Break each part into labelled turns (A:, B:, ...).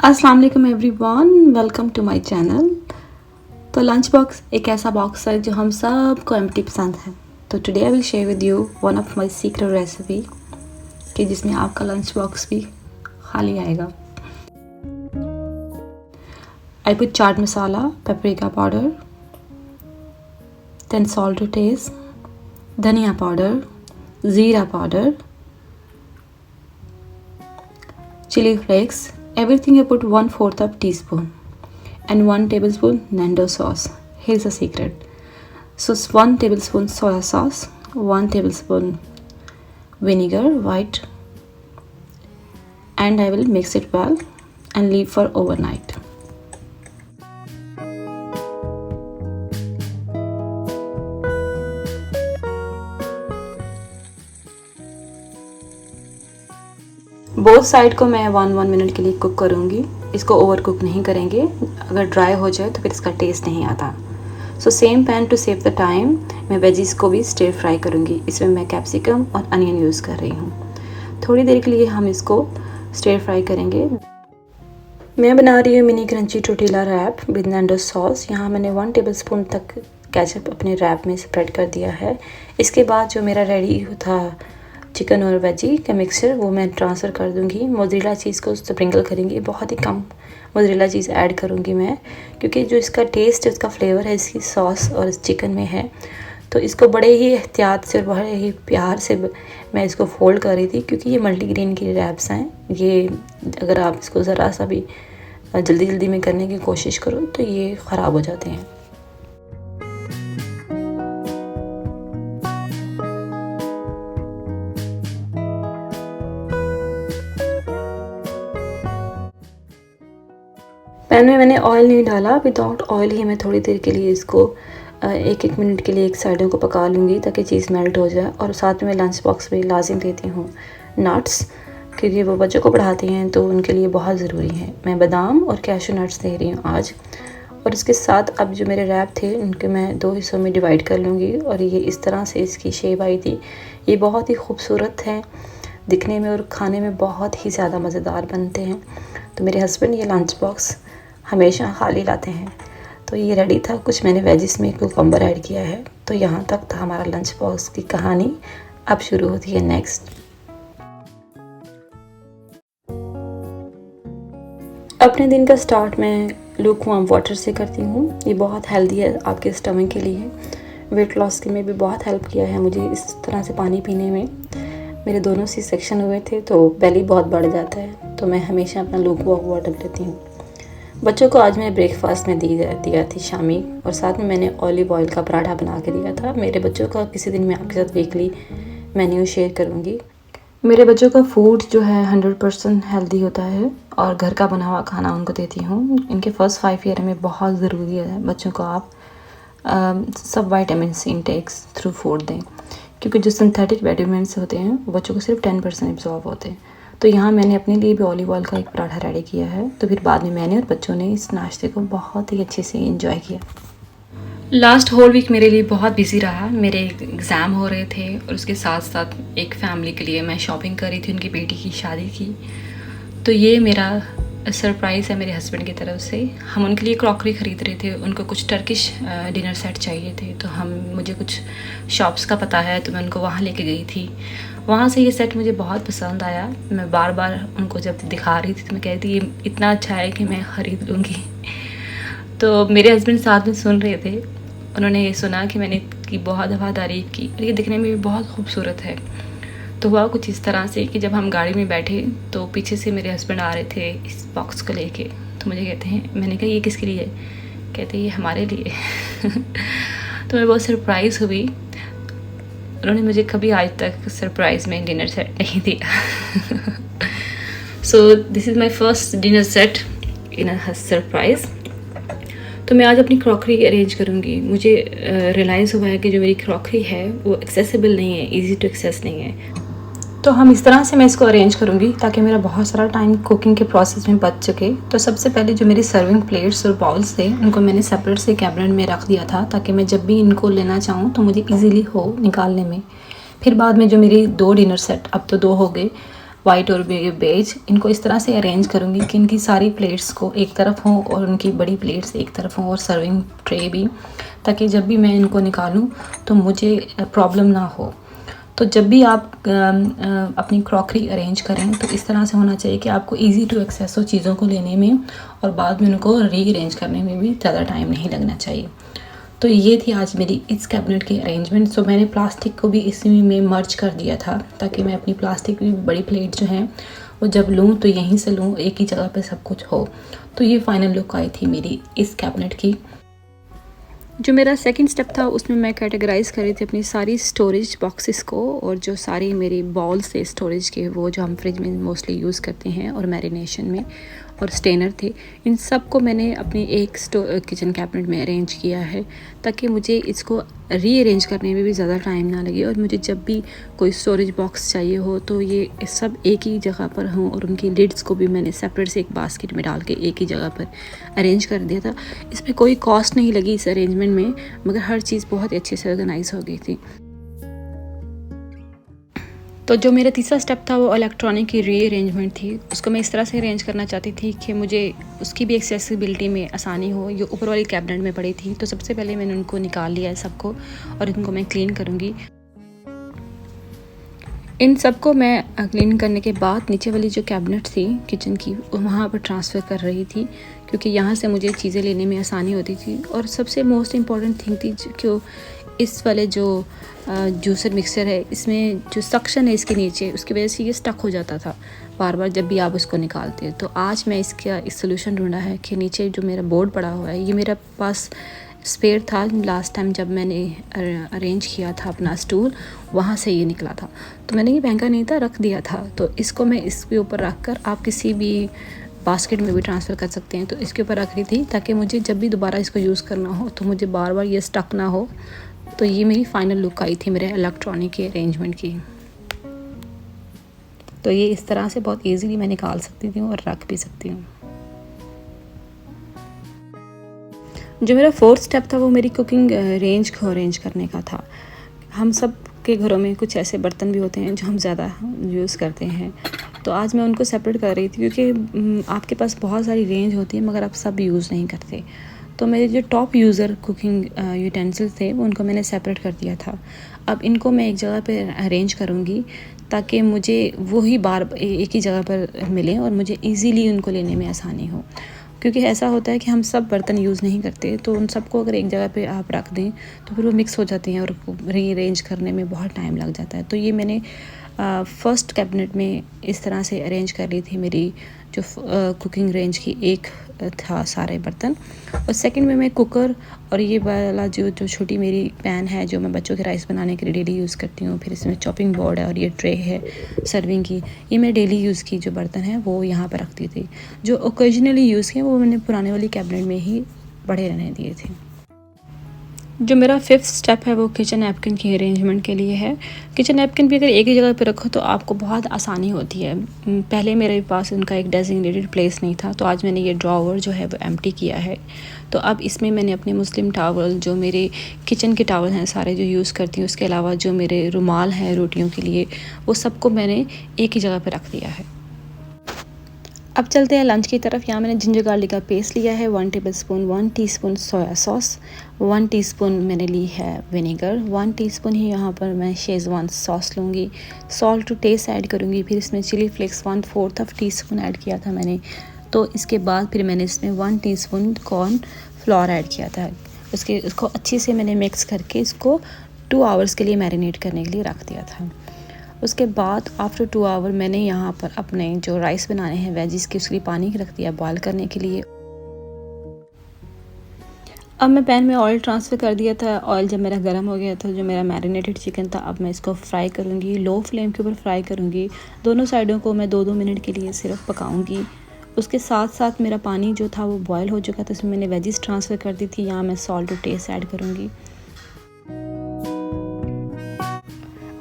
A: अस्सलाम वालेकुम everyone, welcome to my channel. तो लंच बॉक्स एक ऐसा बॉक्स है जो हम सबको एम्प्टी पसंद है। तो today I will share with you one of my secret recipe कि जिसमें आपका लंच बॉक्स भी खाली आएगा। I put chaat masala, paprika powder, then salt to taste, dhania powder, jeera powder, chili flakes. Everything I put 1/4 of teaspoon and 1 tablespoon Nando sauce. Here's a secret. So 1 tablespoon soya sauce, 1 tablespoon vinegar white, and I will mix it well and leave for overnight. Both side को मैं 1 minute के लिए cook करूँगी। इसको over cook नहीं करेंगे, अगर dry हो जाए तो फिर इसका टेस्ट नहीं आता। So same pan to save the time मैं वेजिस को भी स्टिर फ्राई करूँगी। इसमें मैं कैप्सिकम और अनियन यूज़ कर रही हूँ। थोड़ी देर के लिए हम इसको स्टिर फ्राई करेंगे। मैं बना रही हूँ mini crunchy tortilla wrap with Nando sauce. यहाँ मैंने 1 टेबलस्पून तक केचप अपने रैप में स्प्रेड कर दिया है। इसके बाद जो मेरा रेडी था चिकन और वेजी का मिक्सचर वो मैं ट्रांसफ़र कर दूंगी। मोज़रेला चीज़ को स्प्रिंकल करेंगी, बहुत ही कम मोज़रेला चीज़ ऐड करूंगी मैं, क्योंकि जो इसका टेस्ट है, उसका फ्लेवर है इसकी सॉस और इस चिकन में है। तो इसको बड़े ही एहतियात से और बड़े ही प्यार से मैं इसको फोल्ड कर रही थी, क्योंकि ये मल्टीग्रेन की रैप्स हैं। ये अगर आप इसको ज़रा सा भी जल्दी जल्दी में करने की कोशिश करो तो ये ख़राब हो जाते हैं। पैन में मैंने ऑयल नहीं डाला, विदाउट ऑयल ही मैं थोड़ी देर के लिए इसको एक मिनट के लिए एक साइडों को पका लूँगी ताकि चीज़ मेल्ट हो जाए। और साथ में लंच बॉक्स में लाजिम देती हूँ नट्स, क्योंकि वो बच्चों को पढ़ाते हैं तो उनके लिए बहुत ज़रूरी है। मैं बादाम और कैशू नट्स दे रही हूँ आज। और इसके साथ अब जो मेरे रैप थे उनके मैं 2 हिस्सों में डिवाइड कर लूँगी। और ये इस तरह से इसकी शेप आई थी। ये बहुत ही खूबसूरत है दिखने में और खाने में बहुत ही ज़्यादा मज़ेदार बनते हैं। तो मेरे हस्बैंड ये लंच बॉक्स हमेशा खाली लाते हैं। तो ये रेडी था। कुछ मैंने वेजिस में कुकम्बर ऐड किया है। तो यहाँ तक था हमारा लंच बॉक्स की कहानी। अब शुरू होती है नेक्स्ट। अपने दिन का स्टार्ट मैं लूकवार्म वाटर से करती हूँ। ये बहुत हेल्दी है आपके स्टमक के लिए। वेट लॉस के में भी बहुत हेल्प किया है मुझे इस तरह से पानी पीने में। मेरे दोनों सी सेक्शन हुए थे तो बेली बहुत बढ़ जाता है, तो मैं हमेशा अपना लूकवार्म वाटर लेती हूँ। बच्चों को आज मैंने ब्रेकफास्ट में दिया थी शामी, और साथ में मैंने ऑलिव ऑयल का पराठा बना के दिया था। मेरे बच्चों का किसी दिन मैं आपके साथ वीकली मेन्यू शेयर करूँगी। मेरे बच्चों का फूड जो है 100% हेल्दी होता है और घर का बना हुआ खाना उनको देती हूँ। इनके फर्स्ट 5 ईयर में बहुत ज़रूरी है बच्चों को आप सब वाइटामिन्स इनटेक्स थ्रू फूड दें, क्योंकि जो सिंथेटिक विटामिन्स होते हैं वो बच्चों को सिर्फ 10% एब्जॉर्ब होते हैं। तो यहाँ मैंने अपने लिए भी ऑलिव ऑयल का एक पराठा रेडी किया है। तो फिर बाद में मैंने और बच्चों ने इस नाश्ते को बहुत ही अच्छे से एंजॉय किया। लास्ट होल वीक मेरे लिए बहुत बिजी रहा। मेरे एग्ज़ाम हो रहे थे और उसके साथ साथ एक फैमिली के लिए मैं शॉपिंग कर रही थी, उनकी बेटी की शादी की। तो ये मेरा सरप्राइज़ है मेरे हस्बैंड की तरफ से। हम उनके लिए क्रॉकरी ख़रीद रहे थे। उनको कुछ टर्किश डिनर सेट चाहिए थे, तो मुझे कुछ शॉप्स का पता है तो मैं उनको वहाँ लेके गई थी। वहाँ से ये सेट मुझे बहुत पसंद आया। मैं बार बार उनको जब दिखा रही थी तो मैं कह रही थी ये इतना अच्छा है कि मैं ख़रीद लूँगी। तो मेरे हस्बैंड साथ में सुन रहे थे। उन्होंने ये सुना कि मैंने इसकी बहुत दफ़ा तारीफ़ की और ये दिखने में भी बहुत खूबसूरत है। तो हुआ कुछ इस तरह से कि जब हम गाड़ी में बैठे तो पीछे से मेरे हस्बैंड आ रहे थे इस बॉक्स को लेके। तो मुझे कहते हैं, मैंने कहा ये किसके लिए? कहते ये हमारे लिए। तो मैं बहुत सरप्राइज़ हुई। उन्होंने मुझे कभी आज तक सरप्राइज़ में डिनर सेट नहीं दिया। So this is my first dinner set in a surprise. तो मैं आज अपनी क्रॉकरी अरेंज करूँगी। मुझे रियलाइज़ हुआ है कि जो मेरी क्रॉकरी है वो एक्सेसिबल नहीं है, इजी टू एक्सेस नहीं है। तो हम इस तरह से मैं इसको अरेंज करूँगी ताकि मेरा बहुत सारा टाइम कुकिंग के प्रोसेस में बच सके। तो सबसे पहले जो मेरी सर्विंग प्लेट्स और बाउल्स थे उनको मैंने सेपरेट से कैबिनेट में रख दिया था, ताकि मैं जब भी इनको लेना चाहूँ तो मुझे ईज़िली हो निकालने में। फिर बाद में जो मेरी 2 डिनर सेट, अब तो 2 हो गए, वाइट और बेज, इनको इस तरह से अरेंज करूँगी कि इनकी सारी प्लेट्स को एक तरफ हों और उनकी बड़ी प्लेट्स एक तरफ हों और सर्विंग ट्रे भी, ताकि जब भी मैं इनको निकालूं तो मुझे प्रॉब्लम ना हो। तो जब भी आप अपनी क्रॉकरी अरेंज करें तो इस तरह से होना चाहिए कि आपको इजी टू एक्सेस हो चीज़ों को लेने में, और बाद में उनको रीअरेंज करने में भी ज़्यादा टाइम नहीं लगना चाहिए। तो ये थी आज मेरी इस कैबिनेट की अरेंजमेंट। सो मैंने प्लास्टिक को भी इसी में मर्ज कर दिया था, ताकि मैं अपनी प्लास्टिक की बड़ी प्लेट जो हैं वो जब लूँ तो यहीं से लूँ, एक ही जगह पे सब कुछ हो। तो ये फाइनल लुक आई थी मेरी इस कैबिनेट की। जो मेरा सेकंड स्टेप था उसमें मैं कैटेगराइज़ कर रही थी अपनी सारी स्टोरेज बॉक्सेस को, और जो सारी मेरी बॉल्स थे स्टोरेज के, वो जो हम फ्रिज में मोस्टली यूज़ करते हैं और मैरिनेशन में, और स्टेनर थे, इन सब को मैंने अपनी एक किचन कैबिनेट में अरेंज किया है, ताकि मुझे इसको रीअरेंज करने में भी ज़्यादा टाइम ना लगे, और मुझे जब भी कोई स्टोरेज बॉक्स चाहिए हो तो ये सब एक ही जगह पर हों। और उनकी लिड्स को भी मैंने सेपरेट से एक बास्केट में डाल के एक ही जगह पर अरेंज कर दिया था। इसमें कोई कॉस्ट नहीं लगी इस अरेंजमेंट में, मगर हर चीज़ बहुत ही अच्छे से ऑर्गेनाइज हो गई थी। तो जो मेरा तीसरा स्टेप था वो इलेक्ट्रॉनिक की रीअरेंजमेंट थी। उसको मैं इस तरह से अरेंज करना चाहती थी कि मुझे उसकी भी एक्सेसिबिलिटी में आसानी हो। ये ऊपर वाली कैबिनेट में पड़ी थी, तो सबसे पहले मैंने उनको निकाल लिया है सबको, और इनको मैं क्लीन करूँगी। इन सबको मैं क्लीन करने के बाद नीचे वाली जो कैबिनेट थी किचन की, वहाँ पर ट्रांसफ़र कर रही थी, क्योंकि यहाँ से मुझे चीज़ें लेने में आसानी होती थी। और सबसे मोस्ट इम्पॉर्टेंट थिंग थी कि इस वाले जो जूसर मिक्सर है, इसमें जो सक्शन है इसके नीचे, उसकी वजह से ये स्टक हो जाता था बार बार जब भी आप उसको निकालते। तो आज मैं इसका इस सोल्यूशन ढूंढा है कि नीचे जो मेरा बोर्ड पड़ा हुआ है, ये मेरा पास स्पेयर था लास्ट टाइम जब मैंने अरेंज किया था अपना स्टूल, वहाँ से ये निकला था। तो मैंने ये महंगा नहीं था, रख दिया था। तो इसको मैं इसके ऊपर रख कर, आप किसी भी बास्केट में भी ट्रांसफ़र कर सकते हैं, तो इसके ऊपर रख रही थी ताकि मुझे जब भी दोबारा इसको यूज़ करना हो तो मुझे बार बार ये स्टक ना हो। तो ये मेरी फ़ाइनल लुक आई थी मेरे इलेक्ट्रॉनिक के अरेंजमेंट की। तो ये इस तरह से बहुत ईजीली मैं निकाल सकती थी और रख भी सकती हूँ। जो मेरा फोर्थ स्टेप था वो मेरी कुकिंग रेंज को अरेंज करने का था। हम सब के घरों में कुछ ऐसे बर्तन भी होते हैं जो हम ज़्यादा यूज़ करते हैं, तो आज मैं उनको सेपरेट कर रही थी, क्योंकि आपके पास बहुत सारी रेंज होती है मगर आप सब यूज़ नहीं करते। तो मेरे जो टॉप यूज़र कुकिंग यूटेंसिल्स थे उनको मैंने सेपरेट कर दिया था। अब इनको मैं एक जगह पे अरेंज करूँगी ताकि मुझे वही बार एक ही जगह पर मिलें और मुझे इजीली उनको लेने में आसानी हो। क्योंकि ऐसा होता है कि हम सब बर्तन यूज़ नहीं करते, तो उन सबको अगर एक जगह पे आप रख दें तो फिर वो मिक्स हो जाते हैं और रीअरेंज करने में बहुत टाइम लग जाता है। तो ये मैंने फर्स्ट कैबिनेट में इस तरह से अरेंज कर ली थी मेरी जो कुकिंग रेंज की एक था सारे बर्तन। और सेकंड में मैं कुकर और ये वाला जो छोटी मेरी पैन है जो मैं बच्चों के राइस बनाने के लिए डेली यूज़ करती हूँ, फिर इसमें चॉपिंग बोर्ड है और ये ट्रे है सर्विंग की, ये मैं डेली यूज़ की जो बर्तन है वो यहाँ पर रखती थी। जो ओकेजनली यूज़ किए वो मैंने पुराने वाली कैबिनेट में ही पड़े रहने दिए थे। जो मेरा फिफ्थ स्टेप है वो किचन नैपकिन की अरेंजमेंट के लिए है। किचन नैपकिन भी अगर एक ही जगह पर रखो तो आपको बहुत आसानी होती है। पहले मेरे पास उनका एक डेजिग्नेटेड प्लेस नहीं था, तो आज मैंने ये ड्रॉवर जो है वो एम्प्टी किया है। तो अब इसमें मैंने अपने मुस्लिम टावल, जो मेरे किचन के टावल हैं सारे जो यूज़ करती हूँ, उसके अलावा जो मेरे रुमाल हैं रोटियों के लिए, वो सबको मैंने एक ही जगह पर रख दिया है। अब चलते हैं लंच की तरफ। यहाँ मैंने जिंजर गार्लिक का पेस्ट लिया है 1 tablespoon, 1 teaspoon soya sauce, 1 teaspoon मैंने ली है विनेगर, 1 टीस्पून ही यहाँ पर मैं शेज़वान सॉस लूँगी। सॉल्ट टू टेस्ट ऐड करूँगी। फिर इसमें चिली फ्लेक्स 1/4 टीस्पून ऐड किया था मैंने। तो इसके बाद फिर मैंने इसमें 1 टीस्पून कॉर्न फ्लोर ऐड किया था। उसको अच्छे से मैंने मिक्स करके इसको 2 आवर्स के लिए मैरिनेट करने के लिए रख दिया था। उसके बाद आफ्टर 2 आवर मैंने यहाँ पर अपने जो राइस बनाने हैं वेजिस के, उसके लिए पानी रख दिया बॉयल करने के लिए। अब मैं पैन में ऑयल ट्रांसफ़र कर दिया था। ऑयल जब मेरा गर्म हो गया था, जो मेरा मैरिनेटेड चिकन था, अब मैं इसको फ्राई करूँगी। लो फ्लेम के ऊपर फ्राई करूँगी। दोनों साइडों को मैं 2-2 मिनट के लिए सिर्फ पकाऊँगी। उसके साथ साथ मेरा पानी जो था वो बॉयल हो चुका था, इसमें मैंने वेजिस ट्रांसफ़र कर दी थी। यहाँ मैं सॉल्ट टू टेस्ट ऐड करूँगी।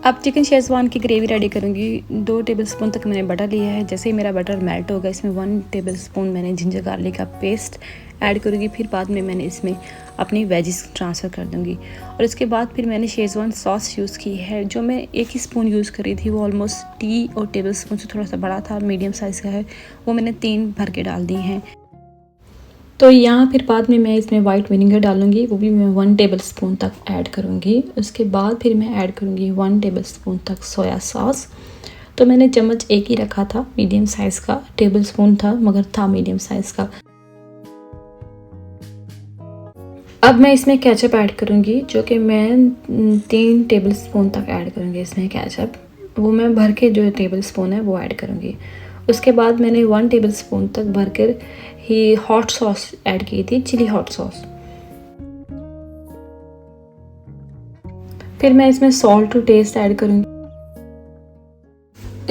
A: अब चिकन शेज़वान की ग्रेवी रेडी करूँगी। 2 टेबलस्पून तक मैंने बटर लिया है। जैसे ही मेरा बटर मेल्ट होगा इसमें 1 टेबलस्पून मैंने जिंजर गार्लिक का पेस्ट ऐड करूँगी। फिर बाद में मैंने इसमें अपनी वेजिस ट्रांसफ़र कर दूँगी और इसके बाद फिर मैंने शेज़वान सॉस यूज़ की है। जो मैं 1 ही स्पून यूज़ करी थी वो ऑलमोस्ट टी और टेबलस्पून से थोड़ा सा बड़ा था, मीडियम साइज़ का है। वो मैंने 3 भर के डाल दी हैं। तो यहाँ फिर बाद में मैं इसमें वाइट विनेगर डालूँगी, वो भी मैं 1 टेबलस्पून तक ऐड करूँगी। उसके बाद फिर मैं ऐड करूँगी 1 टेबलस्पून तक सोया सॉस। तो मैंने चम्मच 1 ही रखा था, मीडियम साइज़ का टेबलस्पून था मगर था मीडियम साइज़ का। अब मैं इसमें केचप ऐड करूँगी, जो कि मैं 3 टेबलस्पून तक ऐड करूँगी इसमें केचप। वो मैं भर के जो टेबलस्पून है वो ऐड करूँगी। उसके बाद मैंने 1 टेबलस्पून तक भरकर ही हॉट सॉस ऐड की थी, चिली हॉट सॉस। फिर मैं इसमें सॉल्ट टू टेस्ट ऐड करूँगी।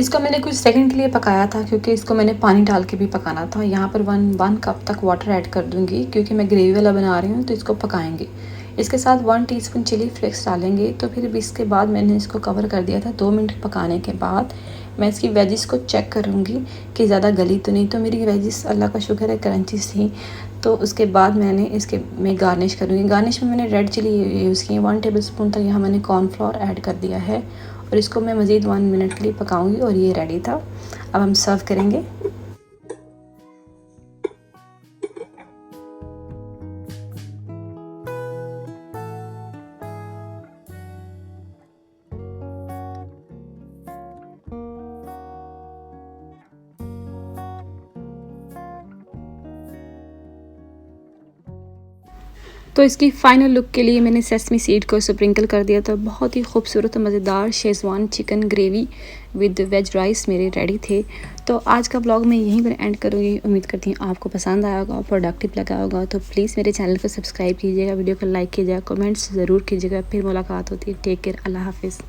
A: इसको मैंने कुछ सेकंड के लिए पकाया था क्योंकि इसको मैंने पानी डाल के भी पकाना था। यहाँ पर 1 कप तक वाटर ऐड कर दूँगी क्योंकि मैं ग्रेवी वाला बना रही हूँ तो इसको पकाएंगे। इसके साथ 1 टीस्पून चिली फ्लेक्स डालेंगे। तो फिर भी इसके बाद मैंने इसको कवर कर दिया था। 2 मिनट पकाने के बाद मैं इसकी वेजिस को चेक करूँगी कि ज़्यादा गली तो नहीं। तो मेरी वेजिस अल्लाह का शुक्र है क्रंचीज थी। तो उसके बाद मैंने इसके में गार्निश करूँगी। गार्निश में मैंने रेड चिली यूज़ की है। 1 टेबलस्पून तक यहाँ मैंने कॉर्नफ्लोर ऐड कर दिया है और इसको मैं मज़ीद 1 मिनट के लिए पकाऊंगी और ये रेडी था। अब हम सर्व करेंगे। तो इसकी फ़ाइनल लुक के लिए मैंने सेसमी सीड को स्प्रिंकल कर दिया था। बहुत ही खूबसूरत मज़ेदार Schezwan chicken gravy with veg rice मेरे रेडी थे। तो आज का ब्लॉग मैं यहीं पर एंड करूँगी। उम्मीद करती हूँ आपको पसंद आया होगा, प्रोडक्टिव लगा होगा। तो प्लीज़ मेरे चैनल को सब्सक्राइब कीजिएगा, वीडियो को लाइक कीजिएगा, कमेंट्स ज़रूर कीजिएगा। फिर मुलाकात होती है। टेक केयर, अल्लाह हाफिज़।